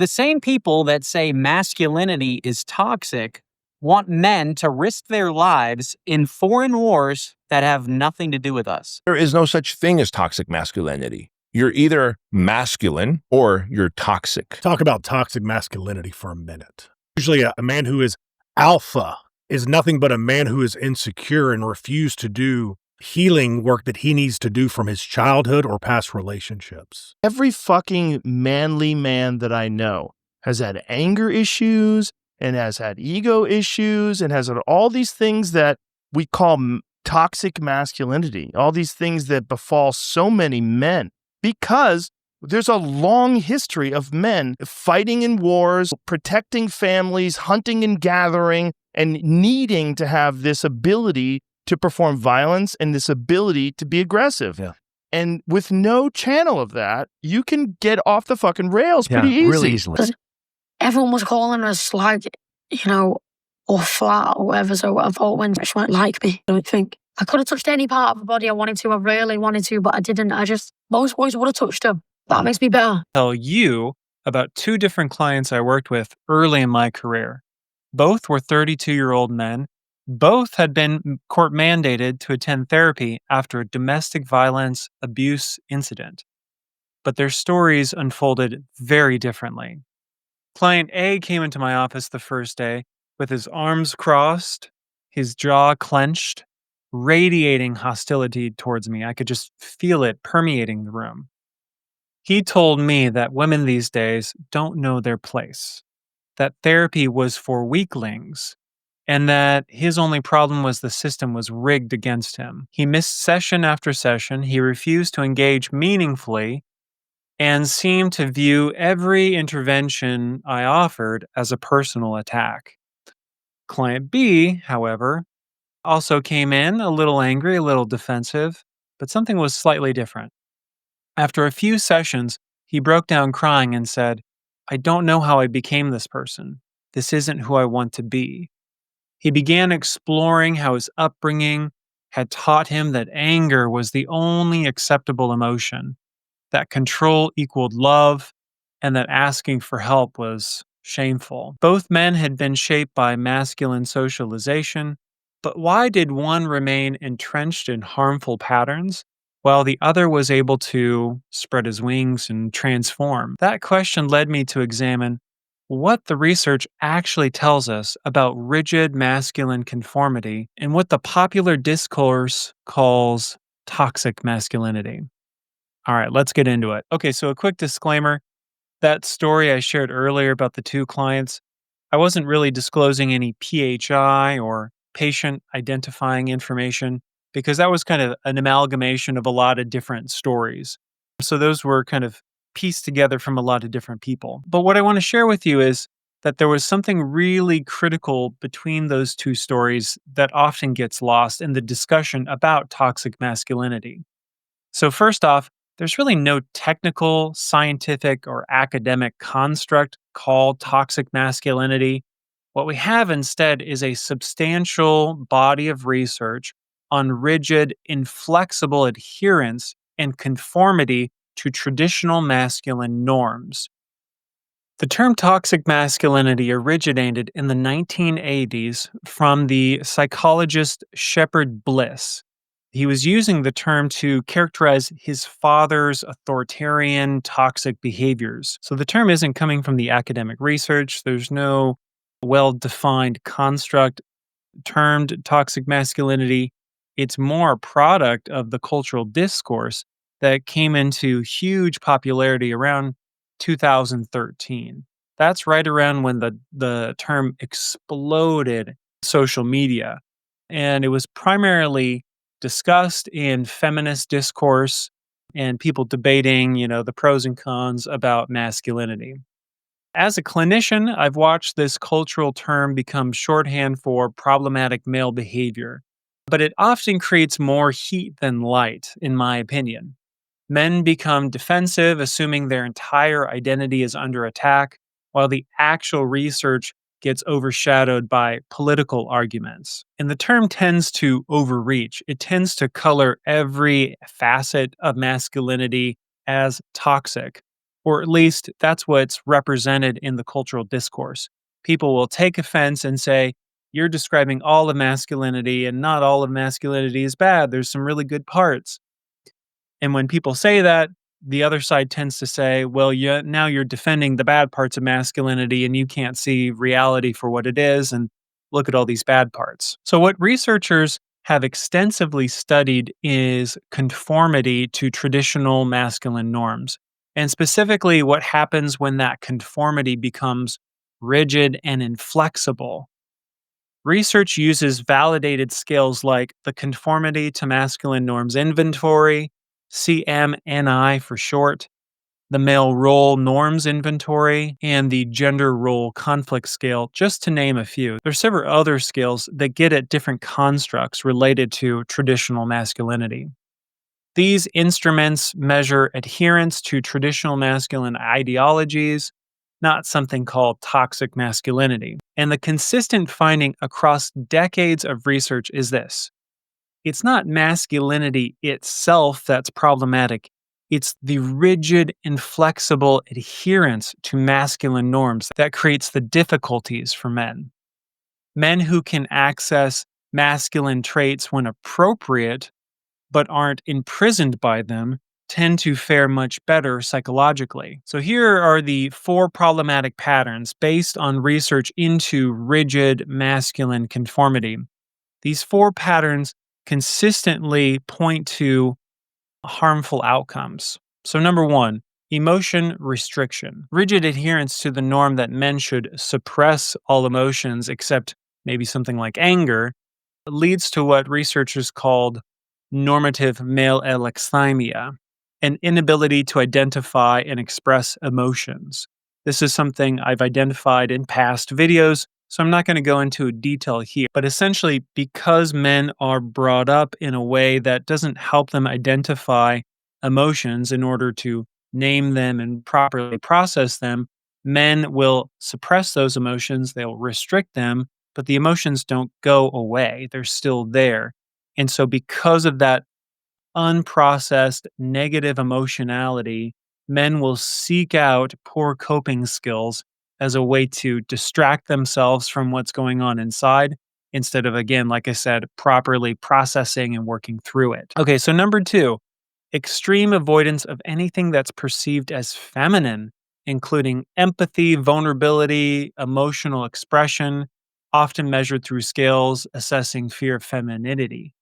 The same people that say masculinity is toxic want men to risk their lives in foreign wars that have nothing to do with us. There is no such thing as toxic masculinity. You're either masculine or you're toxic. Talk about toxic masculinity for a minute. Usually a man who is alpha is nothing but a man who is insecure and refused to do healing work that he needs to do from his childhood or past relationships. Every fucking manly man that I know has had anger issues and has had ego issues and has had all these things that we call toxic masculinity, all these things that befall so many men because there's a long history of men fighting in wars, protecting families, hunting and gathering, and needing to have this ability to perform violence and this ability to be aggressive. Yeah. And with no channel of that, you can get off the fucking rails pretty easy. Really easily. Everyone was calling us like, or flat or whatever. So I thought when she won't like me, I don't think. I could have touched any part of the body I wanted to. I really wanted to, but I didn't. Most boys would have touched them. That makes me better. Tell you about two different clients I worked with early in my career. Both were 32-year-old men. Both had been court mandated to attend therapy after a domestic violence abuse incident. But their stories unfolded very differently. Client A came into my office the first day with his arms crossed, his jaw clenched, radiating hostility towards me. I could just feel it permeating the room. He told me that women these days don't know their place, that therapy was for weaklings, and that his only problem was the system was rigged against him. He missed session after session. He refused to engage meaningfully and seemed to view every intervention I offered as a personal attack. Client B, however, also came in a little angry, a little defensive, but something was slightly different. After a few sessions, he broke down crying and said, "I don't know how I became this person. This isn't who I want to be." He began exploring how his upbringing had taught him that anger was the only acceptable emotion, that control equaled love, and that asking for help was shameful. Both men had been shaped by masculine socialization, but why did one remain entrenched in harmful patterns while the other was able to spread his wings and transform? That question led me to examine what the research actually tells us about rigid masculine conformity and what the popular discourse calls toxic masculinity. All right, let's get into it. Okay, so a quick disclaimer. That story I shared earlier about the two clients, I wasn't really disclosing any PHI or patient identifying information because that was kind of an amalgamation of a lot of different stories. So those were kind of pieced together from a lot of different people. But what I want to share with you is that there was something really critical between those two stories that often gets lost in the discussion about toxic masculinity. So first off, there's really no technical, scientific, or academic construct called toxic masculinity. What we have instead is a substantial body of research on rigid, inflexible adherence and conformity to traditional masculine norms. The term toxic masculinity originated in the 1980s from the psychologist Shepard Bliss. He was using the term to characterize his father's authoritarian, toxic behaviors. So the term isn't coming from the academic research. There's no well-defined construct termed toxic masculinity. It's more a product of the cultural discourse that came into huge popularity around 2013. That's right around when the term exploded social media. And it was primarily discussed in feminist discourse and people debating, the pros and cons about masculinity. As a clinician, I've watched this cultural term become shorthand for problematic male behavior, but it often creates more heat than light, in my opinion. Men become defensive, assuming their entire identity is under attack, while the actual research gets overshadowed by political arguments. And the term tends to overreach. It tends to color every facet of masculinity as toxic. or at least that's what's represented in the cultural discourse. People will take offense and say, you're describing all of masculinity, and not all of masculinity is bad. There's some really good parts. And when people say that, the other side tends to say, well, now you're defending the bad parts of masculinity and you can't see reality for what it is. And look at all these bad parts. So, what researchers have extensively studied is conformity to traditional masculine norms, and specifically what happens when that conformity becomes rigid and inflexible. Research uses validated scales like the Conformity to Masculine Norms Inventory, CMNI for short, the Male Role Norms Inventory, and the Gender Role Conflict Scale, just to name a few. There are several other scales that get at different constructs related to traditional masculinity. These instruments measure adherence to traditional masculine ideologies, not something called toxic masculinity. And the consistent finding across decades of research is this: it's not masculinity itself that's problematic. It's the rigid, inflexible adherence to masculine norms that creates the difficulties for men. Men who can access masculine traits when appropriate but aren't imprisoned by them tend to fare much better psychologically. So, here are the 4 problematic patterns based on research into rigid masculine conformity. These 4 patterns consistently point to harmful outcomes. So, number 1, emotion restriction. Rigid adherence to the norm that men should suppress all emotions except maybe something like anger leads to what researchers called normative male alexithymia, an inability to identify and express emotions. This is something I've identified in past videos, so I'm not going to go into detail here. But essentially, because men are brought up in a way that doesn't help them identify emotions in order to name them and properly process them, men will suppress those emotions, they'll restrict them, but the emotions don't go away. They're still there. And so, because of that unprocessed negative emotionality, men will seek out poor coping skills as a way to distract themselves from what's going on inside instead of, again, like I said, properly processing and working through it. Okay, so number 2, extreme avoidance of anything that's perceived as feminine, including empathy, vulnerability, emotional expression, often measured through scales assessing fear of femininity.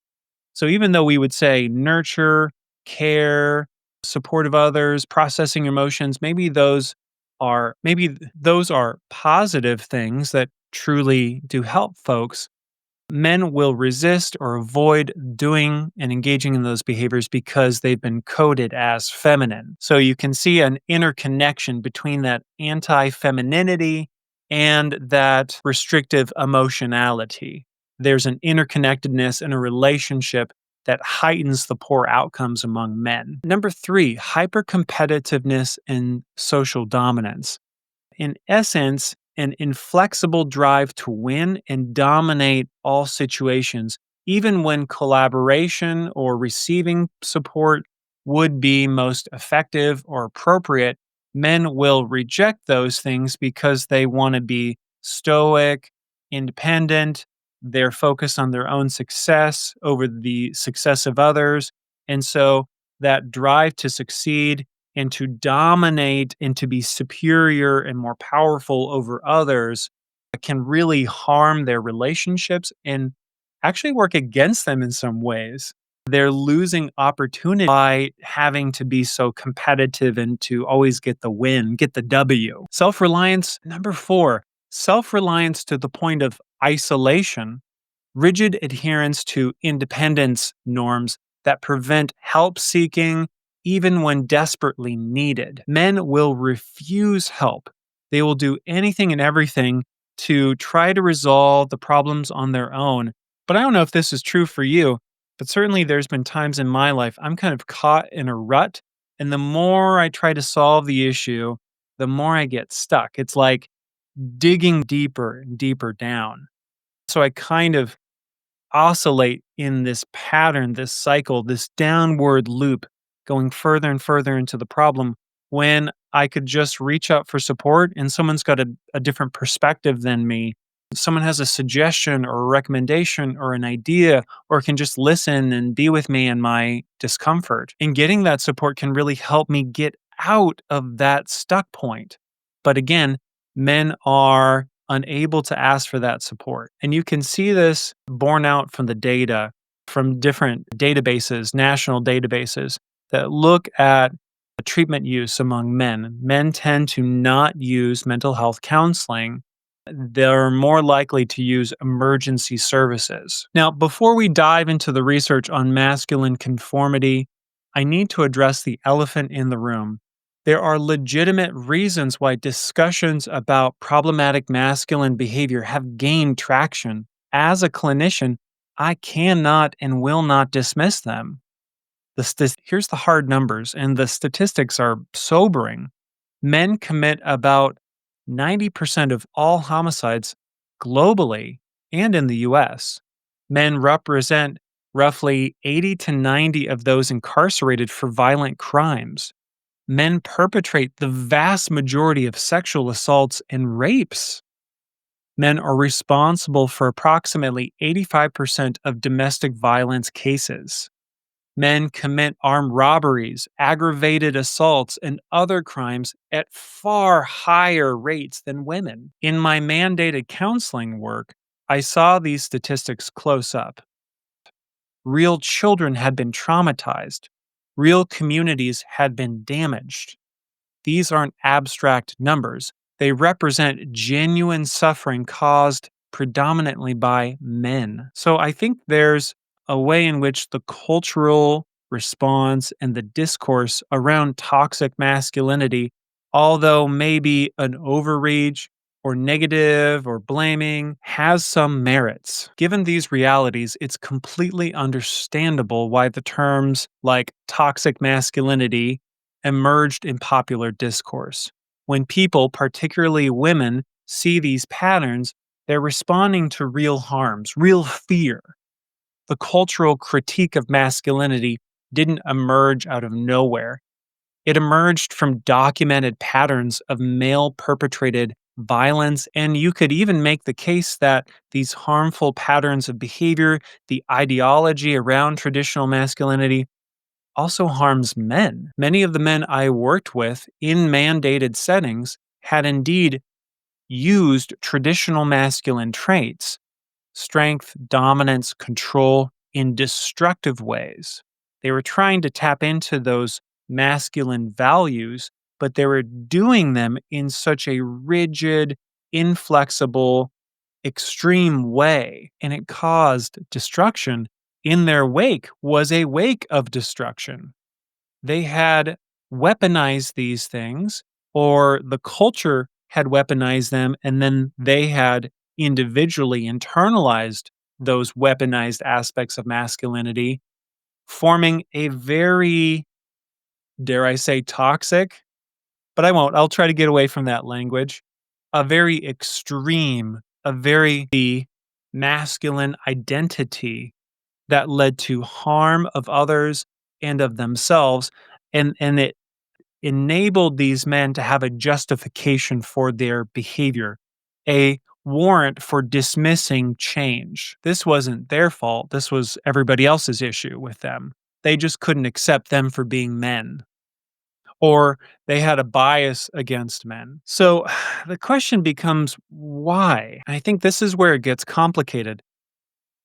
So even though we would say nurture, care, support of others, processing emotions, maybe those are positive things that truly do help folks. Men will resist or avoid doing and engaging in those behaviors because they've been coded as feminine. So you can see an interconnection between that anti-femininity and that restrictive emotionality. There's an interconnectedness in a relationship that heightens the poor outcomes among men. Number 3, hypercompetitiveness and social dominance. In essence, an inflexible drive to win and dominate all situations, even when collaboration or receiving support would be most effective or appropriate. Men will reject those things because they want to be stoic, independent. They're focused on their own success over the success of others. And so that drive to succeed and to dominate and to be superior and more powerful over others can really harm their relationships and actually work against them in some ways. They're losing opportunity by having to be so competitive and to always get the win, get the W. Self-reliance, number 4, self-reliance to the point of isolation, rigid adherence to independence norms that prevent help seeking even when desperately needed. Men will refuse help. They will do anything and everything to try to resolve the problems on their own. But I don't know if this is true for you, but certainly there's been times in my life I'm kind of caught in a rut. And the more I try to solve the issue, the more I get stuck. It's like digging deeper and deeper down. So I kind of oscillate in this pattern, this cycle, this downward loop, going further and further into the problem when I could just reach out for support and someone's got a different perspective than me. Someone has a suggestion or a recommendation or an idea or can just listen and be with me in my discomfort. And getting that support can really help me get out of that stuck point. But again, men are unable to ask for that support. And you can see this borne out from the data from different databases, national databases that look at treatment use among men. Men tend to not use mental health counseling. They're more likely to use emergency services. Now, before we dive into the research on masculine conformity, I need to address the elephant in the room. There are legitimate reasons why discussions about problematic masculine behavior have gained traction. As a clinician, I cannot and will not dismiss them. Here's the hard numbers, and the statistics are sobering. Men commit about 90% of all homicides globally and in the US. Men represent roughly 80 to 90 of those incarcerated for violent crimes. Men perpetrate the vast majority of sexual assaults and rapes. Men are responsible for approximately 85% of domestic violence cases. Men commit armed robberies, aggravated assaults, and other crimes at far higher rates than women. In my mandated counseling work, I saw these statistics close up. Real children had been traumatized. Real communities had been damaged. These aren't abstract numbers. They represent genuine suffering caused predominantly by men. So I think there's a way in which the cultural response and the discourse around toxic masculinity, although maybe an overreach or negative or blaming, has some merits. Given these realities, it's completely understandable why the terms like toxic masculinity emerged in popular discourse. When people, particularly women, see these patterns, they're responding to real harms, real fear. The cultural critique of masculinity didn't emerge out of nowhere. It emerged from documented patterns of male perpetrated violence, and you could even make the case that these harmful patterns of behavior, the ideology around traditional masculinity, also harms men. Many of the men I worked with in mandated settings had indeed used traditional masculine traits, strength, dominance, control, in destructive ways. They were trying to tap into those masculine values, but they were doing them in such a rigid, inflexible, extreme way, and it caused destruction. In their wake was a wake of destruction. They had weaponized these things, or the culture had weaponized them, and then they had individually internalized those weaponized aspects of masculinity, forming a very, dare I say, toxic, but I won't. I'll try to get away from that language. A very extreme, a very masculine identity that led to harm of others and of themselves. And it enabled these men to have a justification for their behavior, a warrant for dismissing change. This wasn't their fault. This was everybody else's issue with them. They just couldn't accept them for being men, or they had a bias against men. So the question becomes why? I think this is where it gets complicated.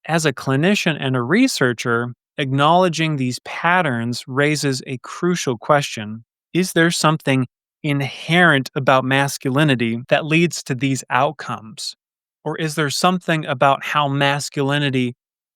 As a clinician and a researcher, acknowledging these patterns raises a crucial question. Is there something inherent about masculinity that leads to these outcomes? Or is there something about how masculinity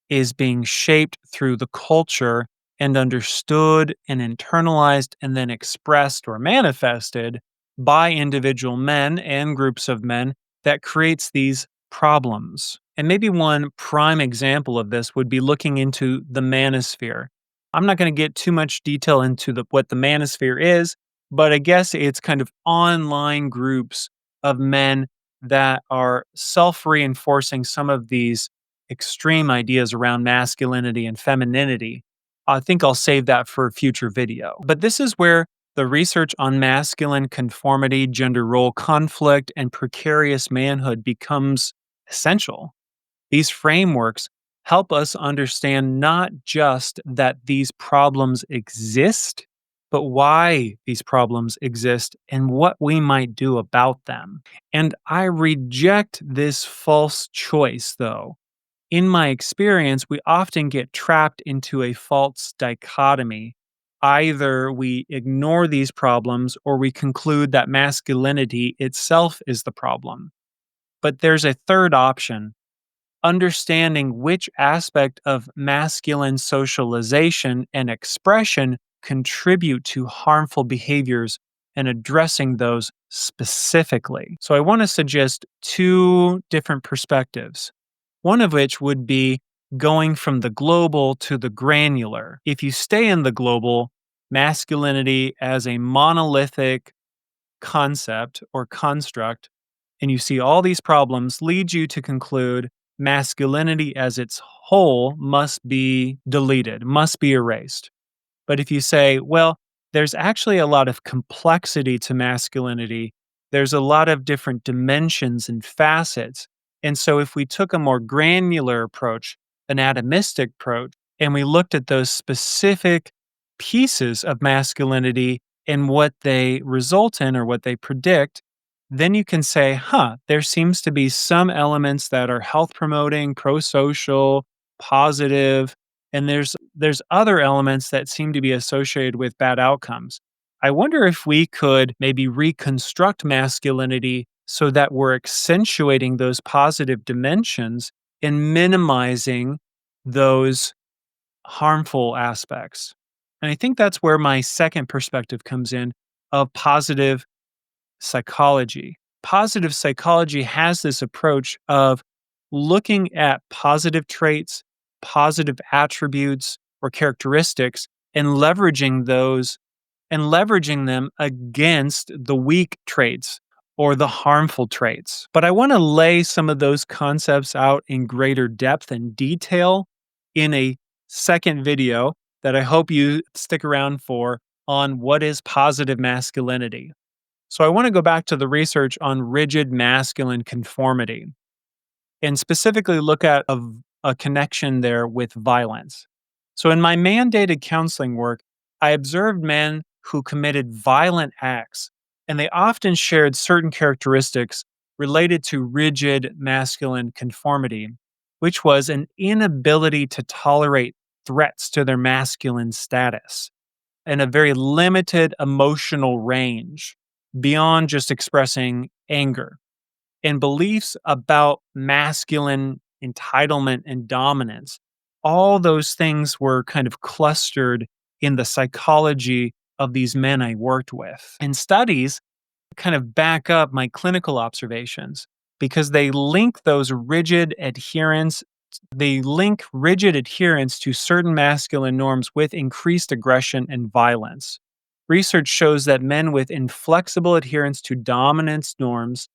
is being shaped through the culture and understood and internalized and then expressed or manifested by individual men and groups of men that creates these problems? And maybe one prime example of this would be looking into the manosphere. I'm not going to get too much detail into what the manosphere is, but I guess it's kind of online groups of men that are self-reinforcing some of these extreme ideas around masculinity and femininity. I think I'll save that for a future video. But this is where The research on masculine conformity, gender role conflict, and precarious manhood becomes essential. These frameworks help us understand not just that these problems exist, but why these problems exist and what we might do about them. And I reject this false choice, though. In my experience, we often get trapped into a false dichotomy. Either we ignore these problems or we conclude that masculinity itself is the problem. But there's a third option: understanding which aspect of masculine socialization and expression contribute to harmful behaviors and addressing those specifically. So, I want to suggest two different perspectives, one of which would be going from the global to the granular. If you stay in the global, masculinity as a monolithic concept or construct, and you see all these problems, lead you to conclude masculinity as its whole must be deleted, must be erased. But if you say, well, there's actually a lot of complexity to masculinity, there's a lot of different dimensions and facets. And so if we took a more granular approach, an atomistic approach, and we looked at those specific pieces of masculinity and what they result in or what they predict, then you can say, there seems to be some elements that are health promoting, pro-social, positive, and there's other elements that seem to be associated with bad outcomes. I wonder if we could maybe reconstruct masculinity so that we're accentuating those positive dimensions and minimizing those harmful aspects. And I think that's where my second perspective comes in, of positive psychology. Positive psychology has this approach of looking at positive traits, positive attributes or characteristics, and leveraging those and leveraging them against the weak traits or the harmful traits. But I want to lay some of those concepts out in greater depth and detail in a second video that I hope you stick around for, on what is positive masculinity. So I want to go back to the research on rigid masculine conformity and specifically look at a connection there with violence. So in my mandated counseling work, I observed men who committed violent acts, and they often shared certain characteristics related to rigid masculine conformity, which was an inability to tolerate threats to their masculine status and a very limited emotional range beyond just expressing anger, and beliefs about masculine entitlement and dominance. All those things were kind of clustered in the psychology of these men I worked with. And studies kind of back up my clinical observations because they link rigid adherence to certain masculine norms with increased aggression and violence. Research shows that men with inflexible adherence to dominance norms,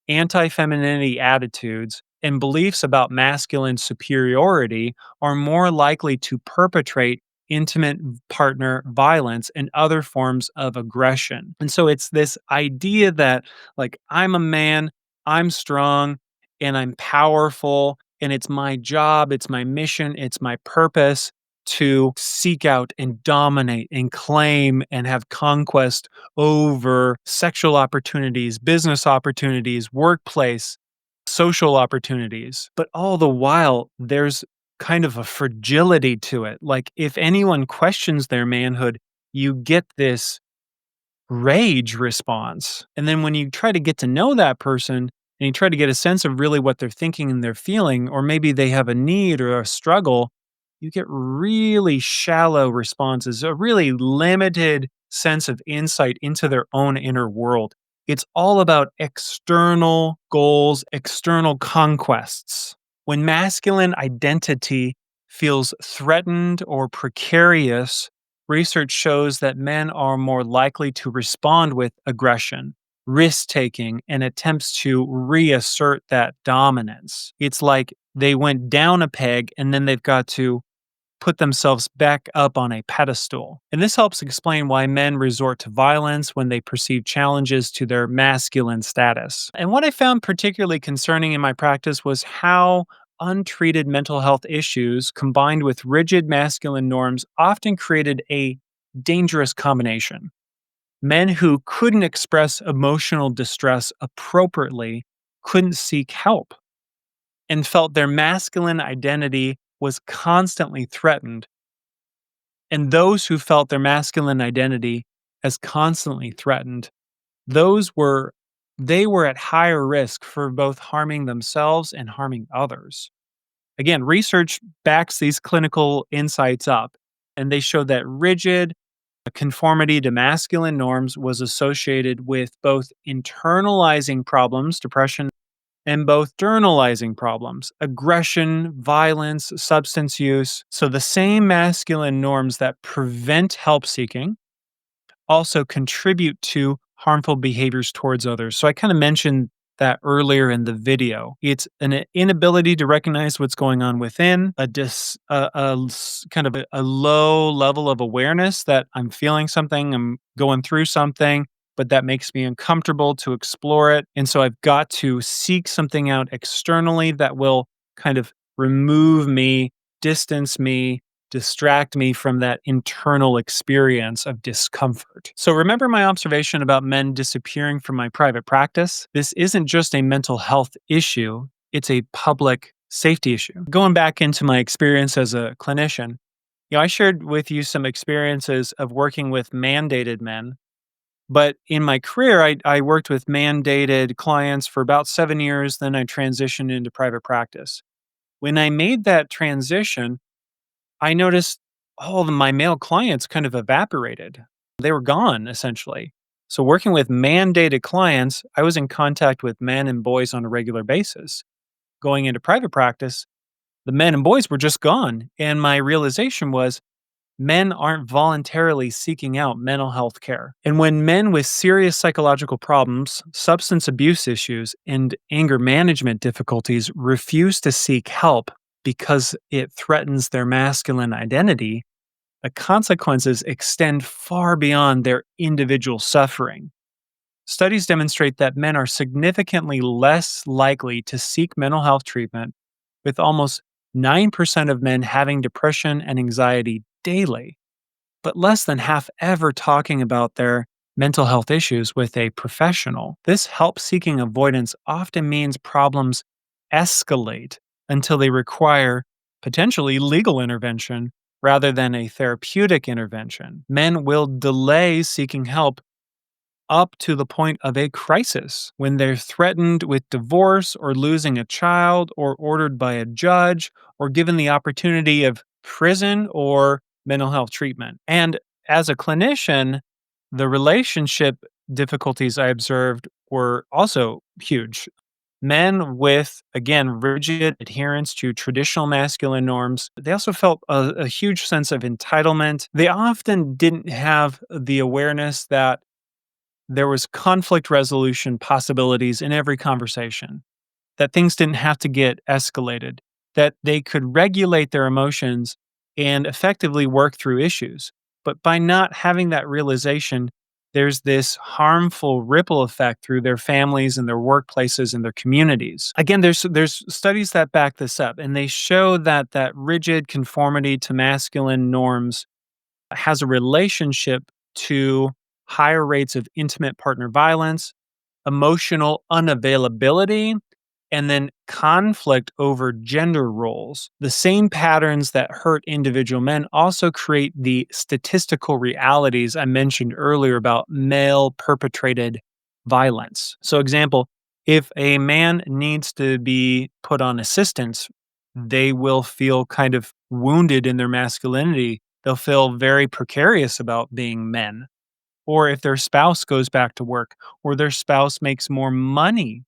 anti-femininity attitudes, and beliefs about masculine superiority are more likely to perpetrate intimate partner violence and other forms of aggression. And so it's this idea that, like, I'm a man, I'm strong, and I'm powerful, and it's my job, it's my mission, it's my purpose to seek out and dominate and claim and have conquest over sexual opportunities, business opportunities, workplace, social opportunities. But all the while, there's kind of a fragility to it. Like, if anyone questions their manhood, you get this rage response. And then when you try to get to know that person and you try to get a sense of really what they're thinking and they're feeling, or maybe they have a need or a struggle, you get really shallow responses, a really limited sense of insight into their own inner world. It's all about external goals, external conquests. When masculine identity feels threatened or precarious, research shows that men are more likely to respond with aggression, risk-taking, and attempts to reassert that dominance. It's like they went down a peg and then they've got to put themselves back up on a pedestal. And this helps explain why men resort to violence when they perceive challenges to their masculine status. And what I found particularly concerning in my practice was how untreated mental health issues combined with rigid masculine norms often created a dangerous combination. Men who couldn't express emotional distress appropriately couldn't seek help and felt their masculine identity was constantly threatened. And those who felt their masculine identity as constantly threatened, they were at higher risk for both harming themselves and harming others. Again, research backs these clinical insights up, and they show that rigid conformity to masculine norms was associated with both internalizing problems, depression, and both externalizing problems, aggression, violence, substance use. So the same masculine norms that prevent help seeking also contribute to harmful behaviors towards others. So I kind of mentioned that earlier in the video. It's an inability to recognize what's going on within, kind of a low level of awareness that I'm feeling something, I'm going through something, but that makes me uncomfortable to explore it. And so I've got to seek something out externally that will kind of remove me, distance me, distract me from that internal experience of discomfort. So remember my observation about men disappearing from my private practice? This isn't just a mental health issue, it's a public safety issue. Going back into my experience as a clinician, I shared with you some experiences of working with mandated men. But in my career, I worked with mandated clients for about 7 years. Then I transitioned into private practice. When I made that transition, I noticed all of my male clients kind of evaporated. They were gone, essentially. So, working with mandated clients, I was in contact with men and boys on a regular basis. Going into private practice, the men and boys were just gone. And my realization was men aren't voluntarily seeking out mental health care. And when men with serious psychological problems, substance abuse issues, and anger management difficulties refuse to seek help because it threatens their masculine identity, the consequences extend far beyond their individual suffering. Studies demonstrate that men are significantly less likely to seek mental health treatment, with almost 9% of men having depression and anxiety daily, but less than half ever talking about their mental health issues with a professional. This help-seeking avoidance often means problems escalate until they require potentially legal intervention rather than a therapeutic intervention. Men will delay seeking help up to the point of a crisis when they're threatened with divorce or losing a child or ordered by a judge or given the opportunity of prison or mental health treatment. And as a clinician, the relationship difficulties I observed were also huge. Men with, again, rigid adherence to traditional masculine norms, they also felt a huge sense of entitlement. They often didn't have the awareness that there was conflict resolution possibilities in every conversation, that things didn't have to get escalated, that they could regulate their emotions and effectively work through issues. But by not having that realization, there's this harmful ripple effect through their families and their workplaces and their communities. Again, there's studies that back this up, and they show that that rigid conformity to masculine norms has a relationship to higher rates of intimate partner violence, emotional unavailability, and then conflict over gender roles. The same patterns that hurt individual men also create the statistical realities I mentioned earlier about male perpetrated violence. So, example, if a man needs to be put on assistance, they will feel kind of wounded in their masculinity. They'll feel very precarious about being men. Or if their spouse goes back to work, or their spouse makes more money,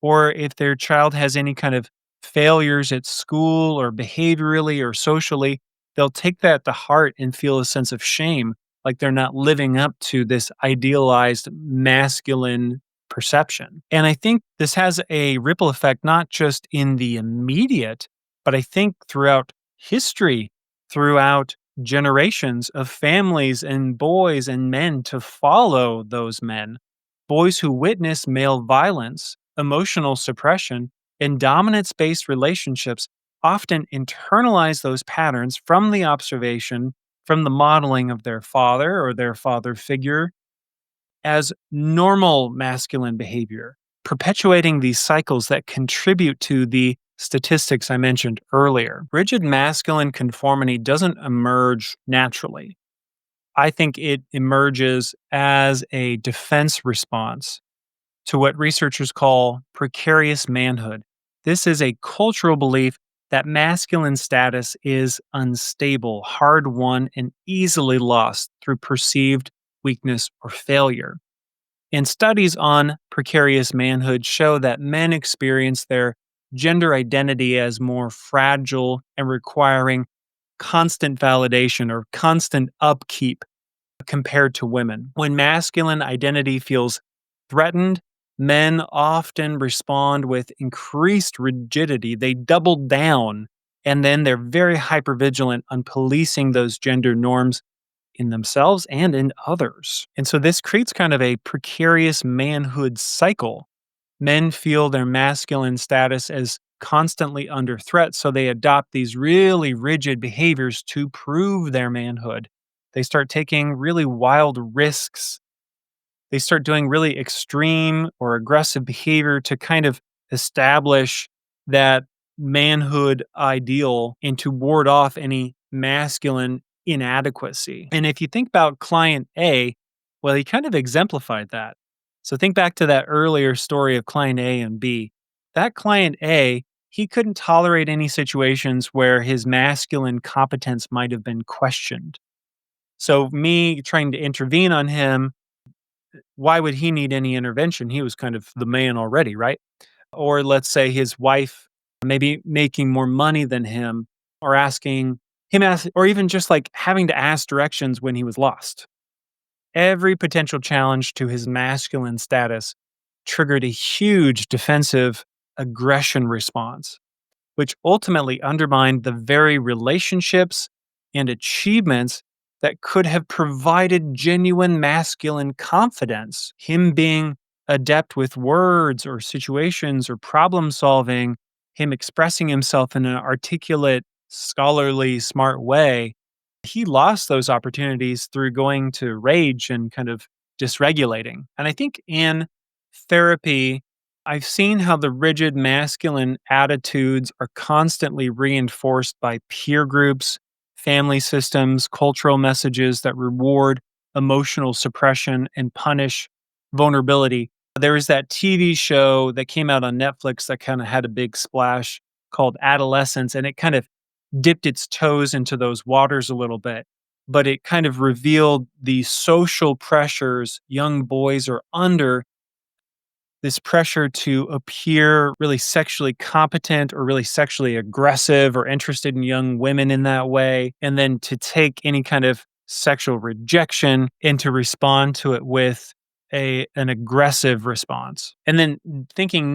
or if their child has any kind of failures at school or behaviorally or socially, they'll take that to heart and feel a sense of shame, like they're not living up to this idealized masculine perception. And I think this has a ripple effect, not just in the immediate, but I think throughout history throughout generations of families and boys and men to follow those men. Boys who witness male violence, emotional suppression, and dominance based relationships often internalize those patterns from the observation, from the modeling of their father or their father figure as normal masculine behavior, perpetuating these cycles that contribute to the statistics I mentioned earlier. Rigid masculine conformity doesn't emerge naturally. I think it emerges as a defense response to what researchers call precarious manhood. This is a cultural belief that masculine status is unstable, hard won, and easily lost through perceived weakness or failure. And studies on precarious manhood show that men experience their gender identity as more fragile and requiring constant validation or constant upkeep compared to women. When masculine identity feels threatened, men often respond with increased rigidity. They double down and then they're very hypervigilant on policing those gender norms in themselves and in others. And so this creates kind of a precarious manhood cycle. Men feel their masculine status as constantly under threat, so they adopt these really rigid behaviors to prove their manhood. They start taking really wild risks. They start doing really extreme or aggressive behavior to kind of establish that manhood ideal and to ward off any masculine inadequacy. And if you think about client A, well, he kind of exemplified that. So think back to that earlier story of client A and B. That client A, he couldn't tolerate any situations where his masculine competence might have been questioned. So me trying to intervene on him, why would he need any intervention? He was kind of the man already, right? Or let's say his wife maybe making more money than him or asking him or even just like having to ask directions when he was lost. Every potential challenge to his masculine status triggered a huge defensive aggression response, which ultimately undermined the very relationships and achievements that could have provided genuine masculine confidence. Him being adept with words or situations or problem solving, him expressing himself in an articulate, scholarly, smart way, he lost those opportunities through going to rage and kind of dysregulating. And I think in therapy, I've seen how the rigid masculine attitudes are constantly reinforced by peer groups, family systems, cultural messages that reward emotional suppression and punish vulnerability. There was that TV show that came out on Netflix that kind of had a big splash called Adolescence, and it kind of dipped its toes into those waters a little bit. But it kind of revealed the social pressures young boys are under, this pressure to appear really sexually competent or really sexually aggressive or interested in young women in that way, and then to take any kind of sexual rejection and to respond to it with an aggressive response. And then thinking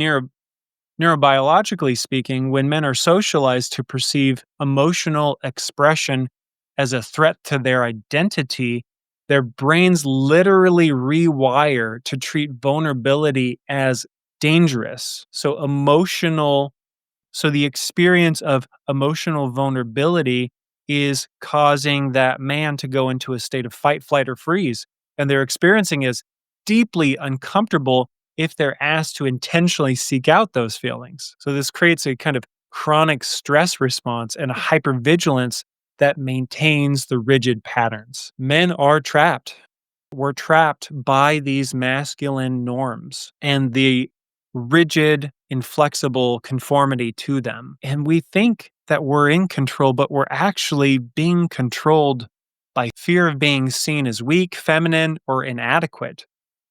neurobiologically speaking, when men are socialized to perceive emotional expression as a threat to their identity, their brains literally rewire to treat vulnerability as dangerous. So the experience of emotional vulnerability is causing that man to go into a state of fight, flight, or freeze. And they're experiencing is deeply uncomfortable if they're asked to intentionally seek out those feelings. So this creates a kind of chronic stress response and a hypervigilance that maintains the rigid patterns. Men are trapped. We're trapped by these masculine norms and the rigid, inflexible conformity to them. And we think that we're in control, but we're actually being controlled by fear of being seen as weak, feminine, or inadequate.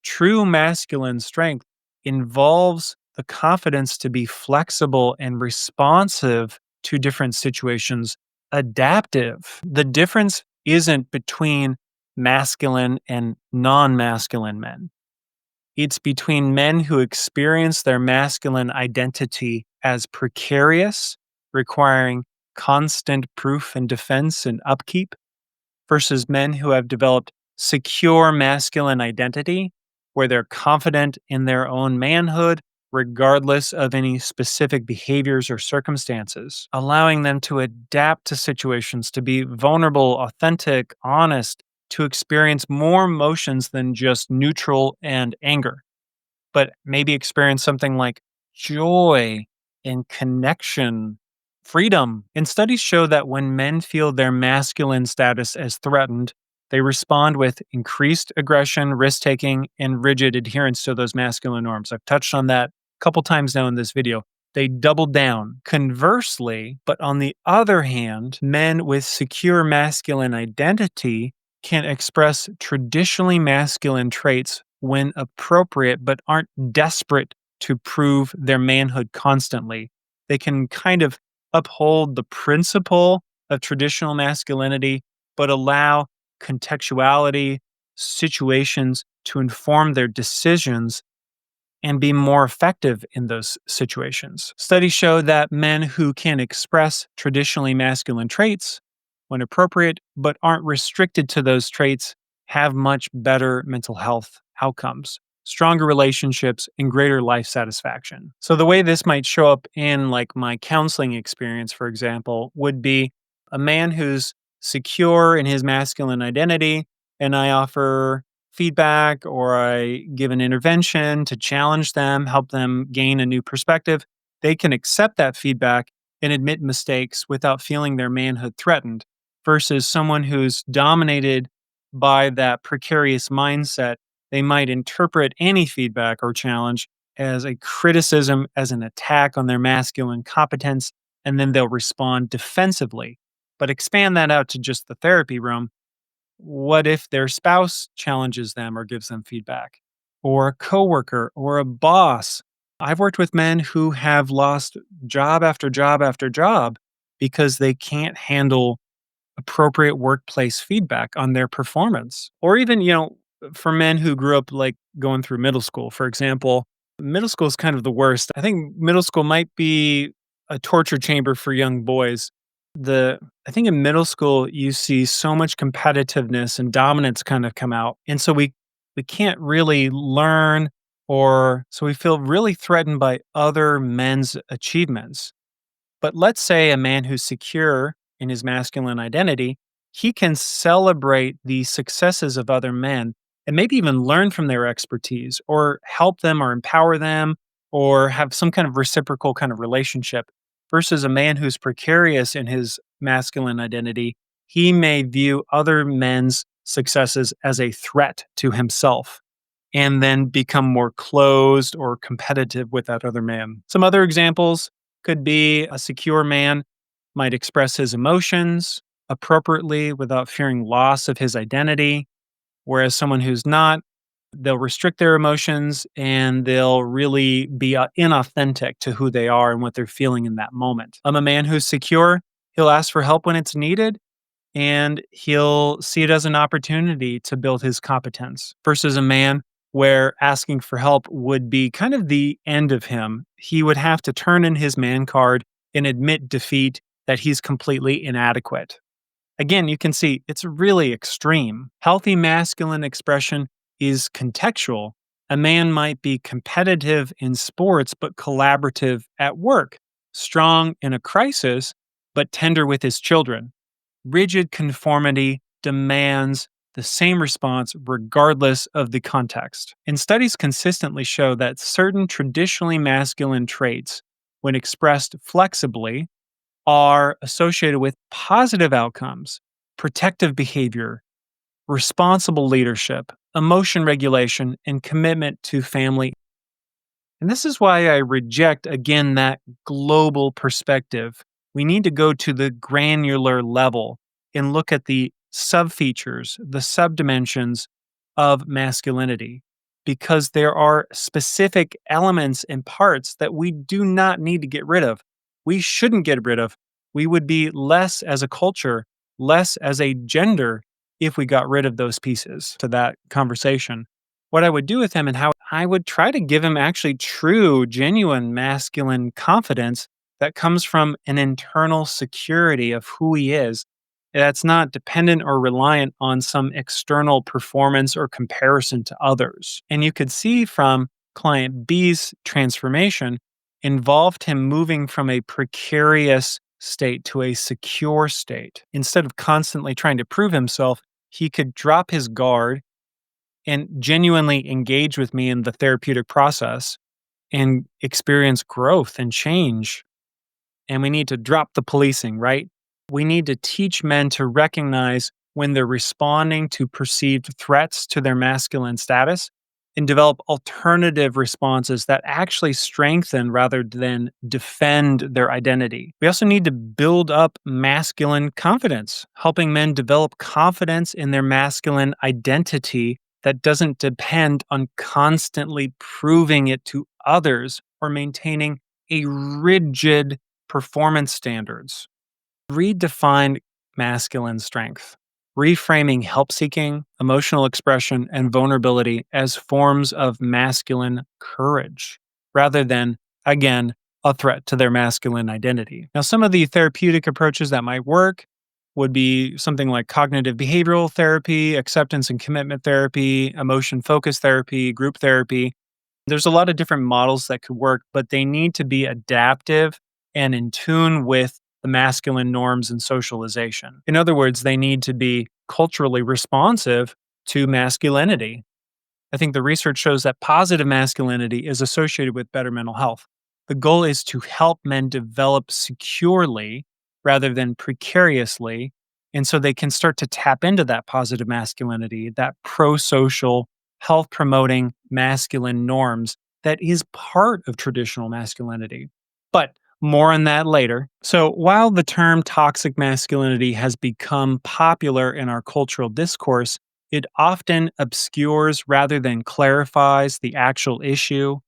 True masculine strength involves the confidence to be flexible and responsive to different situations, adaptive. The difference isn't between masculine and non masculine men. It's between men who experience their masculine identity as precarious, requiring constant proof and defense and upkeep, versus men who have developed secure masculine identity, where they're confident in their own manhood, regardless of any specific behaviors or circumstances, allowing them to adapt to situations, to be vulnerable, authentic, honest, to experience more emotions than just neutral and anger, but maybe experience something like joy and connection, freedom. And studies show that when men feel their masculine status as threatened, they respond with increased aggression, risk taking, and rigid adherence to those masculine norms. I've touched on that a couple times now in this video. They double down. Conversely, but on the other hand, men with secure masculine identity can express traditionally masculine traits when appropriate, but aren't desperate to prove their manhood constantly. They can kind of uphold the principle of traditional masculinity, but allow contextuality, situations to inform their decisions and be more effective in those situations. Studies show that men who can express traditionally masculine traits when appropriate, but aren't restricted to those traits, have much better mental health outcomes, stronger relationships, and greater life satisfaction. So the way this might show up in like my counseling experience, for example, would be a man who's secure in his masculine identity, and I offer feedback or I give an intervention to challenge them, help them gain a new perspective. They can accept that feedback and admit mistakes without feeling their manhood threatened, versus someone who's dominated by that precarious mindset. They might interpret any feedback or challenge as a criticism, as an attack on their masculine competence, and then they'll respond defensively. But expand that out to just the therapy room. What if their spouse challenges them or gives them feedback? Or a coworker or a boss? I've worked with men who have lost job after job after job because they can't handle appropriate workplace feedback on their performance. Or even, for men who grew up like going through middle school, for example, middle school is kind of the worst. I think middle school might be a torture chamber for young boys. I think in middle school you see so much competitiveness and dominance kind of come out. And so we can't really learn, or so we feel really threatened by other men's achievements. But let's say a man who's secure in his masculine identity, he can celebrate the successes of other men and maybe even learn from their expertise or help them or empower them or have some kind of reciprocal kind of relationship, versus a man who's precarious in his masculine identity. He may view other men's successes as a threat to himself and then become more closed or competitive with that other man. Some other examples could be a secure man might express his emotions appropriately without fearing loss of his identity, whereas someone who's not, they'll restrict their emotions and they'll really be inauthentic to who they are and what they're feeling in that moment. A man who's secure, he'll ask for help when it's needed, and he'll see it as an opportunity to build his competence, versus a man where asking for help would be kind of the end of him. He would have to turn in his man card and admit defeat, that he's completely inadequate. Again, you can see it's really extreme. Healthy masculine expression is contextual. A man might be competitive in sports, but collaborative at work, strong in a crisis, but tender with his children. Rigid conformity demands the same response regardless of the context. And studies consistently show that certain traditionally masculine traits, when expressed flexibly, are associated with positive outcomes, protective behavior, responsible leadership, emotion regulation, and commitment to family. And this is why I reject, again, that global perspective. We need to go to the granular level and look at the subfeatures, the subdimensions of masculinity, because there are specific elements and parts that we do not need to get rid of. We shouldn't get rid of. We would be less as a culture, less as a gender, if we got rid of those pieces to that conversation. What I would do with him and how I would try to give him actually true, genuine masculine confidence that comes from an internal security of who he is, that's not dependent or reliant on some external performance or comparison to others. And you could see from client B's transformation involved him moving from a precarious state to a secure state. Instead of constantly trying to prove himself, he could drop his guard and genuinely engage with me in the therapeutic process and experience growth and change. And we need to drop the policing, right? We need to teach men to recognize when they're responding to perceived threats to their masculine status and develop alternative responses that actually strengthen rather than defend their identity. We also need to build up masculine confidence, helping men develop confidence in their masculine identity that doesn't depend on constantly proving it to others or maintaining a rigid performance standards. Redefine masculine strength, reframing help seeking, emotional expression, and vulnerability as forms of masculine courage, rather than, again, a threat to their masculine identity. Now, some of the therapeutic approaches that might work would be something like cognitive behavioral therapy, acceptance and commitment therapy, emotion focused therapy, group therapy. There's a lot of different models that could work, but they need to be adaptive and in tune with the masculine norms and socialization. In other words, they need to be culturally responsive to masculinity. I think the research shows that positive masculinity is associated with better mental health. The goal is to help men develop securely rather than precariously. And so they can start to tap into that positive masculinity, that pro social, health promoting masculine norms that is part of traditional masculinity. But more on that later. So, while the term toxic masculinity has become popular in our cultural discourse, it often obscures rather than clarifies the actual issue.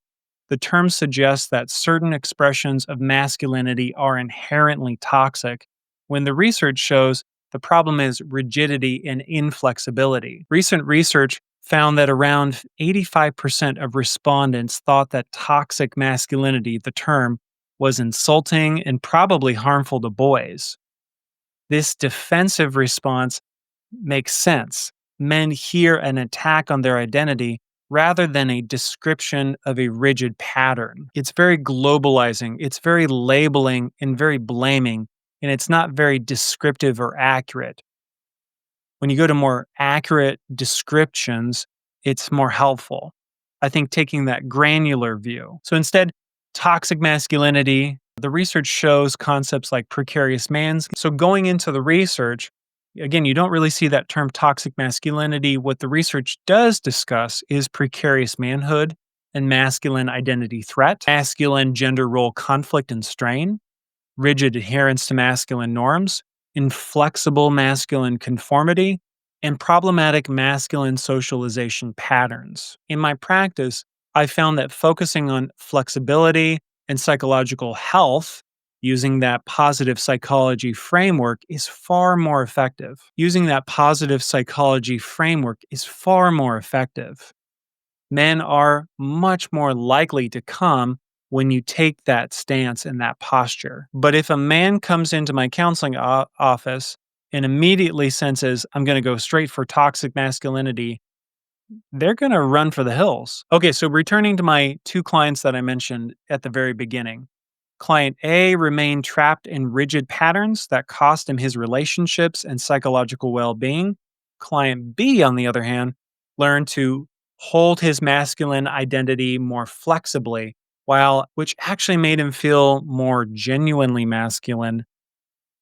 The term suggests that certain expressions of masculinity are inherently toxic, when the research shows the problem is rigidity and inflexibility. Recent research found that around 85% of respondents thought that toxic masculinity, the term, was insulting and probably harmful to boys. This defensive response makes sense. Men hear an attack on their identity rather than a description of a rigid pattern. It's very globalizing, it's very labeling and very blaming, and it's not very descriptive or accurate. When you go to more accurate descriptions, it's more helpful. I think taking that granular view. So instead, toxic masculinity, the research shows concepts like precarious mans. So going into the research, again, you don't really see that term toxic masculinity. What the research does discuss is precarious manhood and masculine identity threat, masculine gender role conflict and strain, rigid adherence to masculine norms, inflexible masculine conformity, and problematic masculine socialization patterns. In my practice, I found that focusing on flexibility and psychological health using that positive psychology framework is far more effective. Using that positive psychology framework is far more effective. Men are much more likely to come when you take that stance and that posture. But if a man comes into my counseling office and immediately senses, I'm going to go straight for toxic masculinity, they're going to run for the hills. Okay, so returning to my two clients that I mentioned at the very beginning. Client A remained trapped in rigid patterns that cost him his relationships and psychological well being. Client B, on the other hand, learned to hold his masculine identity more flexibly, which actually made him feel more genuinely masculine,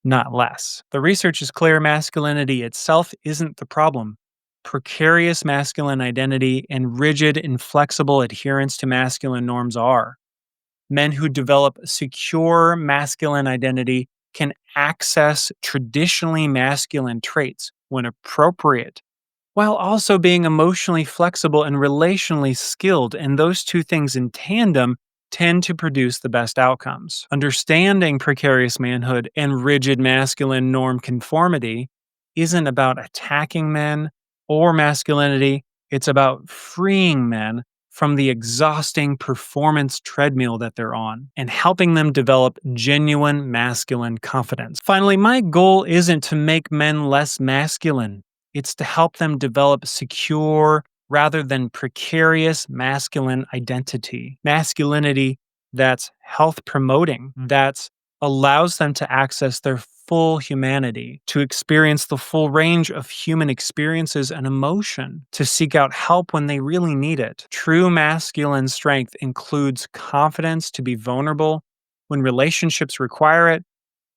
not less. The research is clear: masculinity itself isn't the problem. Precarious masculine identity and rigid, inflexible adherence to masculine norms are. Men who develop secure masculine identity can access traditionally masculine traits when appropriate, while also being emotionally flexible and relationally skilled. And those two things in tandem tend to produce the best outcomes. Understanding precarious manhood and rigid masculine norm conformity isn't about attacking men or masculinity. It's about freeing men from the exhausting performance treadmill that they're on and helping them develop genuine masculine confidence. Finally, my goal isn't to make men less masculine. It's to help them develop secure rather than precarious masculine identity. Masculinity that's health promoting, that allows them to access their full humanity, to experience the full range of human experiences and emotion, to seek out help when they really need it. True masculine strength includes confidence to be vulnerable when relationships require it,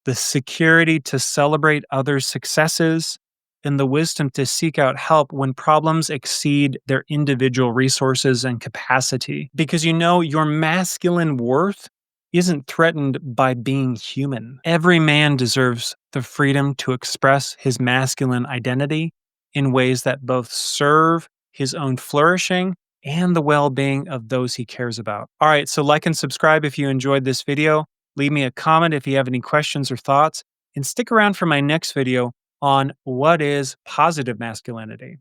the security to celebrate others' successes, and the wisdom to seek out help when problems exceed their individual resources and capacity. Because your masculine worth isn't threatened by being human. Every man deserves the freedom to express his masculine identity in ways that both serve his own flourishing and the well-being of those he cares about. All right, so like and subscribe if you enjoyed this video. Leave me a comment if you have any questions or thoughts, and stick around for my next video on what is positive masculinity.